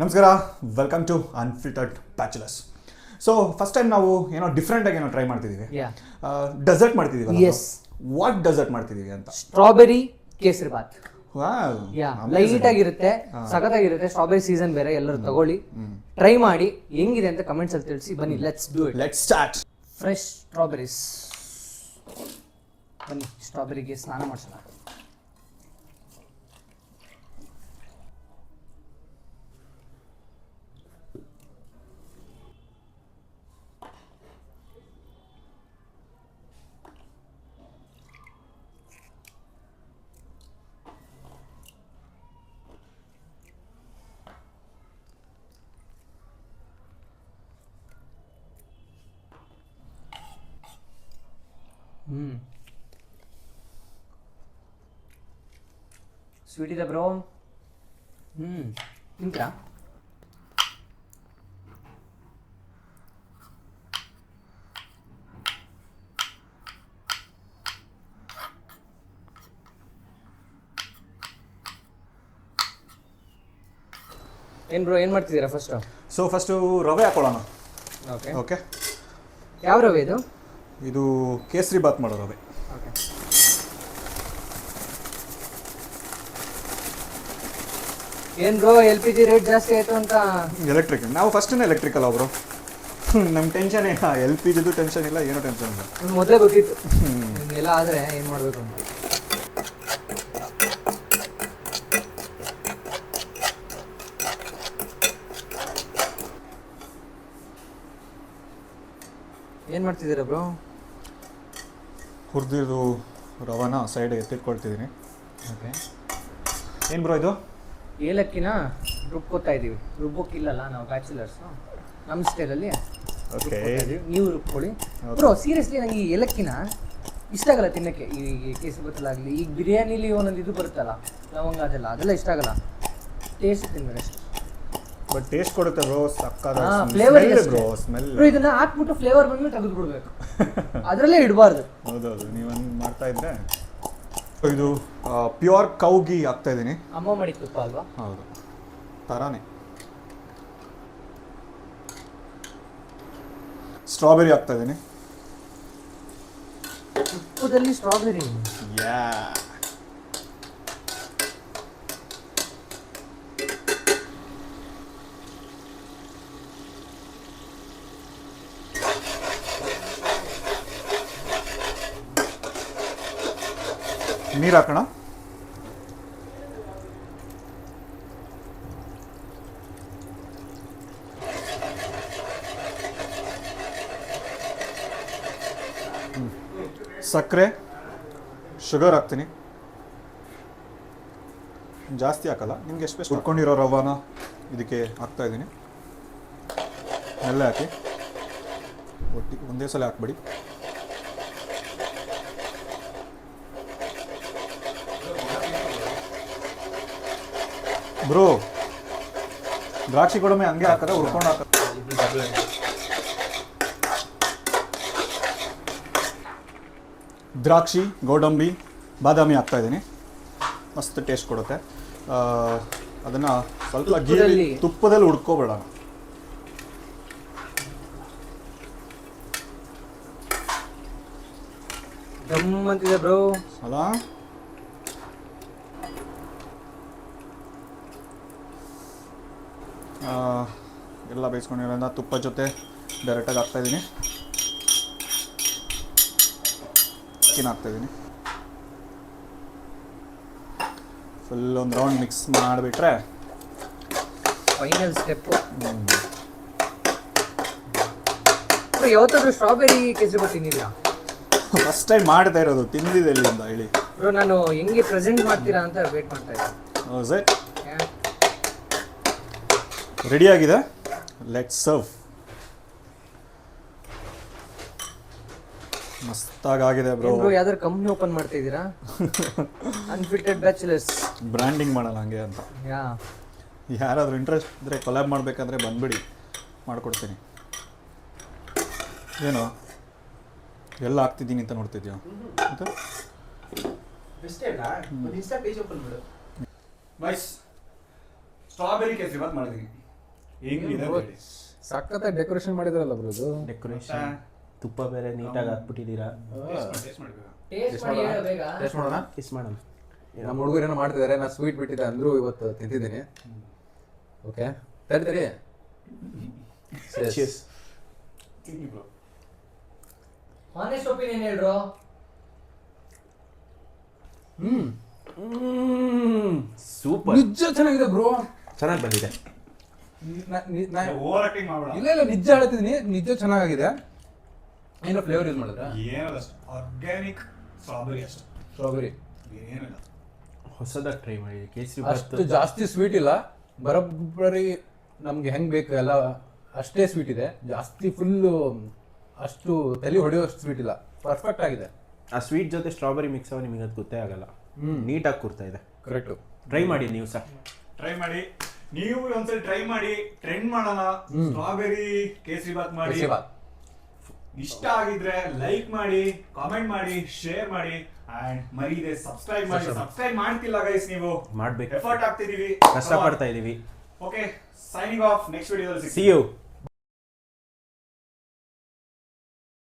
ನಮಸ್ಕಾರ, welcome to unfiltered bachelors. So first time ನಾವು ಏನೋ ಡಿಫ್ರೆಂಟ್ ಆಗಿ ಏನೋ ಟ್ರೈ ಮಾಡ್ತಿದ್ದೀವಿ. ಡೆಸರ್ಟ್ ಮಾಡ್ತಿದ್ದೀವಿ. ವಾಟ್ ಡೆಸರ್ಟ್ ಮಾಡ್ತಿದ್ದೀವಿ ಅಂತ? Strawberry kesari bath. Light Amazing. ಆಗಿರುತ್ತೆ, ಸಖತ್ತಾಗಿರುತ್ತೆ. ಸ್ಟ್ರಾಬೆರಿ ಸೀಸನ್ ಬೇರೆ, ಎಲ್ಲರೂ ತಗೊಳ್ಳಿ, ಟ್ರೈ ಮಾಡಿ, ಹೆಂಗಿದೆ ಅಂತ ಕಮೆಂಟ್ಸ್ ಅಲ್ಲಿ ತಿಳಿಸಿ. ಬನ್ನಿ, let's do it. Let's start. Fresh strawberries. ಬನ್ನಿ, ಸ್ಟ್ರಾಬೆರಿಗೆ ಸ್ನಾನ ಮಾಡಿಸೋಣ. ಸ್ವೀಟ್ ಇದೆ ಬ್ರೋ. ತಿಂತ್ರಾ? ಏನು ಬ್ರೋ, ಏನು ಮಾಡ್ತಿದ್ದೀರಾ ಫಸ್ಟು? ಸೊ ಫಸ್ಟು ರವೆ ಹಾಕೊಳ್ಳೋಣ. ಓಕೆ ಓಕೆ, ಯಾವ ರವೆ ಇದು? ಇದು ಕೇಸರಿ ಬಾತ್ ಮಾಡೋ ರವೆ. ಓಕೆ, ಏನು ಬ್ರೋ LPG ರೇಟ್ ಜಾಸ್ತಿ ಆಯಿತು ಅಂತ? ಎಲೆಕ್ಟ್ರಿಕ್, ನಾವು ಫಸ್ಟೇ ಎಲೆಕ್ಟ್ರಿಕಲ್ ಅವರು. ನಮ್ಮ ಟೆನ್ಷನ್ ಇಲ್ಲ, LPG ಟೆನ್ಷನ್ ಇಲ್ಲ, ಏನೋ ಟೆನ್ಷನ್ ಇಲ್ಲ. ಮೊದಲೇ ಗೊತ್ತಿತ್ತು ಎಲ್ಲ ಆದರೆ ಏನು ಮಾಡಬೇಕು ಅಂತ. ಏನು ಮಾಡ್ತಿದ್ದೀರಾ ಬ್ರೋ? ಹುರಿದಿದ್ದು ರವಾನ ಸೈಡ್ ಎತ್ತಿಟ್ಕೊಳ್ತಿದ್ದೀನಿ. ಓಕೆ, ಏನು ಬ್ರೋ ಇದು? ಏಲಕ್ಕಿನ ರುಬ್ಕೋತಾ ಇದ್ದೀವಿ. ರುಬ್ಬೋಕ್ಕಿಲ್ಲಲ್ಲ, ನಾವು ಬ್ಯಾಚುಲರ್ಸು, ನಮ್ಮ ಸ್ಟೈಲಲ್ಲಿ ಓಕೆ, ನೀವು ರುಬ್ಕೊಳ್ಳಿ ಬ್ರೋ. ಸೀರಿಯಸ್ಲಿ ನನಗೆ ಈ ಏಲಕ್ಕಿನ ಇಷ್ಟ ಆಗಲ್ಲ ತಿನ್ನೋಕ್ಕೆ. ಈ ಕೇಸರಿ ಬತ್ತಲಾಗಲಿ, ಈಗ ಬಿರಿಯಾನಿಲಿ ಒಂದೊಂದು ಇದು ಬರುತ್ತಲ್ಲ, ಲವಂಗ, ಅದೆಲ್ಲ ಇಷ್ಟ ಆಗಲ್ಲ. ಟೇಸ್ಟ್ ತಿನ್ಬೇಕು ಅಷ್ಟೇ. ಬಟ್ ಟೇಸ್ಟ್ ಕೊಡುತ್ತೆ ಬ್ರೋ, ಸಕ್ಕತ್ತಾದ ಫ್ಲೇವರ್ ಬ್ರೋ, ಸ್ಮೆಲ್. ಇದನ್ನ ಹಾಕ್ಬಿಟ್ಟು ಫ್ಲೇವರ್ ಬಂದ್ಮೇಲೆ ತೆಗೆದು ಬಿಡ್ಬೇಕು, ಅದರಲ್ಲೇ ಇಡಬಾರ್ದು. ಹೌದೌದು, ನೀವೊಂದು ಮಾಡ್ತಾ ಇದ್ರೆ. ಇದು ಪ್ಯೂರ್ ಕೌ ಗೀ ಹಾಕ್ತಾ ಇದ್ದೀನಿ. ಅಮ್ಮ ಮಾಡಿ ತುಪ್ಪ ಅಲ್ವಾ? ಹೌದು, ಥರಾನೇ. ಸ್ಟ್ರಾಬೆರಿ ಹಾಕ್ತಾ ಇದ್ದೀನಿ. ತುಪ್ಪದಲ್ಲಿ ಸ್ಟ್ರಾಬೆರಿ. ಯಾ, ನೀರು ಹಾಕೋಣ. ಸಕ್ಕರೆ, ಶುಗರ್ ಹಾಕ್ತೀನಿ. ಜಾಸ್ತಿ ಹಾಕಲ್ಲ, ನಿಮ್ಗೆ ಎಷ್ಟು ಹುರ್ಕೊಂಡಿರೋ ರವಾನ ಇದಕ್ಕೆ ಹಾಕ್ತಾ ಇದ್ದೀನಿ. ಎಲ್ಲ ಹಾಕಿ ಒಟ್ಟಿಗೆ ಒಂದೇ ಸಲ ಹಾಕ್ಬಿಡಿ. ಬ್ರೋ, ದ್ರಾಕ್ಷಿ ಕೊಡಮೆ ಹಂಗೆ ಹಾಕದ, ಹುರ್ಕೊಂಡು ಹಾಕ. ದ್ರಾಕ್ಷಿ, ಗೋಡಂಬಿ, ಬಾದಾಮಿ ಹಾಕ್ತಾ ಇದ್ದೀನಿ. ಮಸ್ತ್ ಟೇಸ್ಟ್ ಕೊಡುತ್ತೆ. ಅದನ್ನು ಸ್ವಲ್ಪ ತುಪ್ಪದಲ್ಲಿ ಹುಡ್ಕೋಬೇಡ. ಗಮ್ಮಂತಿದೆ ಬ್ರೋ ಅಲ್ಲ? ಎಲ್ಲ ಬೇಯಿಸ್ಕೊಂಡಿರೋದ್ರಿಂದ ತುಪ್ಪ ಜೊತೆ ಡೈರೆಕ್ಟಾಗಿ ಹಾಕ್ತಾಯಿದ್ದೀನಿ. ಚಿಕನ್ ಹಾಕ್ತಾಯಿದ್ದೀನಿ. ಫುಲ್ ಒಂದು ರೌಂಡ್ ಮಿಕ್ಸ್ ಮಾಡಿಬಿಟ್ರೆ ಫೈನಲ್ ಸ್ಟೆಪ್ಪು. ಯಾವತ್ತಾದ್ರೂ strawberry kesari bath ತಿಂದಿದ್ರಾ? First time ಮಾಡ್ತಾ ಇರೋದು, ತಿಂದಿದೆ ಎಲ್ಲಿಂದ ಹೇಳಿ ಬ್ರೋ. ನಾನು ಹೆಂಗೆ ಪ್ರೆಸೆಂಟ್ ಮಾಡ್ತೀರಾ ಅಂತ ವೇಟ್ ಮಾಡ್ತಾ ಇದ್ದೀನಿ. ಸರ್, ರೆಡಿ ಆಗಿದೆ, ಲೆಟ್ಸ್ ಸರ್ವ್. ಮಸ್ತಾಗಿದೆ ಬ್ರೋ. ಯಾವ್ದಾದ್ರು ಕಂಪ್ನಿ ಓಪನ್ ಮಾಡ್ತಾ ಇದ್ದೀರಾ? ಅನ್ಫಿಲ್ಟರ್ಡ್ ಬ್ಯಾಚುಲರ್ಸ್ ಬ್ರ್ಯಾಂಡಿಂಗ್ ಮಾಡಲ್ಲ ಹಂಗೆ ಅಂತ. ಯಾರಾದರೂ ಇಂಟ್ರೆಸ್ಟ್ ಇದ್ದರೆ ಕೊಲ್ಯಾಬ್ ಮಾಡಬೇಕಾದ್ರೆ ಬಂದ್ಬಿಡಿ, ಮಾಡಿಕೊಡ್ತೀನಿ. ಏನು ಎಲ್ಲ ಹಾಕ್ತಿದ್ದೀನಿ ಅಂತ ನೋಡ್ತಿದ್ಯಾ? ಸ್ಟ್ರಾಬೆರಿ ಕೇಸರಿ ಬಾತ್ ಮಾಡಿದ್ದೀನಿ. ಹೆಂಗಿದೆ ಹೇಳಿ. ಸಖತ್ತಾಗಿ ಡೆಕೋರೇಷನ್ ಮಾಡಿದ್ರಲ್ಲ ಬ್ರೋ ಇದು. ಡೆಕೋರೇಷನ್ ತುಪ್ಪ ಬೇರೆ ನೀಟಾಗಿ ಹಾಕ್ಬಿಟ್ಟಿದ್ದೀರಾ. ಟೇಸ್ಟ್ ಮಾಡ್ಬೇಕು. ಟೇಸ್ಟ್ ಮಾಡಿ ಹೇಳು ಬೇಗ. ಟೇಸ್ಟ್ ಮಾಡೋಣ. ಕಿಸ್ ಮಾಡೋಣ. ನಮ್ಮ ಹುಡುಗರು ಏನೋ ಮಾಡ್ತಿದ್ದಾರೆ, ನಾ ಸ್ವೀಟ್ ಬಿಟ್ಟಿದ್ದೆ ಅಂದ್ರು ಇವತ್ತು ತಿಂತಿದ್ದೀನಿ. ಓಕೆ ತಡಿ Cheers. ತಿನ್ನಿ ಬ್ರೋ. ಆನೆಸ್ಟ್ ಒಪಿನಿಯನ್ ಹೇಳ್ರು. ಸೂಪರ್. ನಿಜ ಚೆನ್ನಾಗಿದೆ ಬ್ರೋ. ಚೆನ್ನಾಗಿ ಬಂದಿದೆ. ಓವರ್ ಆಕ್ಟಿಂಗ್ ಮಾಡ್ಬೇಡ. ಇಲ್ಲ ನಿಜ ಹೇಳ್ತಿದ್ದೀನಿ, ನಿಜ ಚೆನ್ನಾಗಿದೆ. ಏನೋ ಫ್ಲೇವರ್ ಯೂಸ್ ಮಾಡಿದ್ರೆ ಏನಲ್ಲ ಅಷ್ಟು ಆರ್ಗ್ಯಾನಿಕ್ ಸ್ಟ್ರಾಬೆರಿ ಅಷ್ಟು, ಸ್ಟ್ರಾಬೆರಿ ಏನಿಲ್ಲ. ಹೊಸದಾಗಿ ಟ್ರೈ ಮಾಡಿ. ಕೇಸರಿ ಅಷ್ಟು ಜಾಸ್ತಿ ಸ್ವೀಟ್ ಇಲ್ಲ, ಬರೋಬ್ಬರಿ ನಮ್ಗೆ ಹೆಂಗ್ ಬೇಕು ಎಲ್ಲ ಅಷ್ಟೇ ಸ್ವೀಟ್ ಇದೆ. ಜಾಸ್ತಿ ಫುಲ್ಲು ಅಷ್ಟು ತಲೆ ಹೊಡೆಯೋಷ್ಟು ಸ್ವೀಟ್ ಇಲ್ಲ, ಪರ್ಫೆಕ್ಟ್ ಆಗಿದೆ. ಆ ಸ್ವೀಟ್ ಜೊತೆ ಸ್ಟ್ರಾಬೆರಿ ಮಿಕ್ಸ್ ಆಗಿ ನಿಮಗೆ ಅದು ಗೊತ್ತೇ ಆಗಲ್ಲ. ನೀಟಾಗಿ ಕೂರ್ತಾ ಇದೆ. ಕರೆಕ್ಟು. ಟ್ರೈ ಮಾಡಿ ನೀವು ಸಹ. ಟ್ರೈ ಮಾಡಿ, ನೀವು ಒಂದ್ಸರಿ ಟ್ರೈ ಮಾಡಿ, ಟ್ರೆಂಡ್ ಮಾಡೋಣ. ಸ್ಟ್ರಾಬೆರಿ ಕೇಸರಿ ಬಾತ್ ಮಾಡಿ. ಇಷ್ಟ ಆಗಿದ್ರೆ ಲೈಕ್ ಮಾಡಿ, ಕಾಮೆಂಟ್ ಮಾಡಿ, ಶೇರ್ ಮಾಡಿ ಅಂಡ್ ಮರೀದೆ ಸಬ್ಸ್ಕ್ರೈಬ್ ಮಾಡಿ. ಸಬ್ಸ್ಕ್ರೈಬ್ ಮಾಡ್ತಿಲ್ಲ ಗೈಸ್, ನೀವು ಮಾಡ್ಬೇಕು. ಎಫರ್ಟ್ ಆಗ್ತಿದೀವಿ, ಕಷ್ಟಪಡ್ತಾ ಇದೀವಿ. Okay, signing off. ನೆಕ್ಸ್ಟ್ ವಿಡಿಯೋದಲ್ಲಿ See you.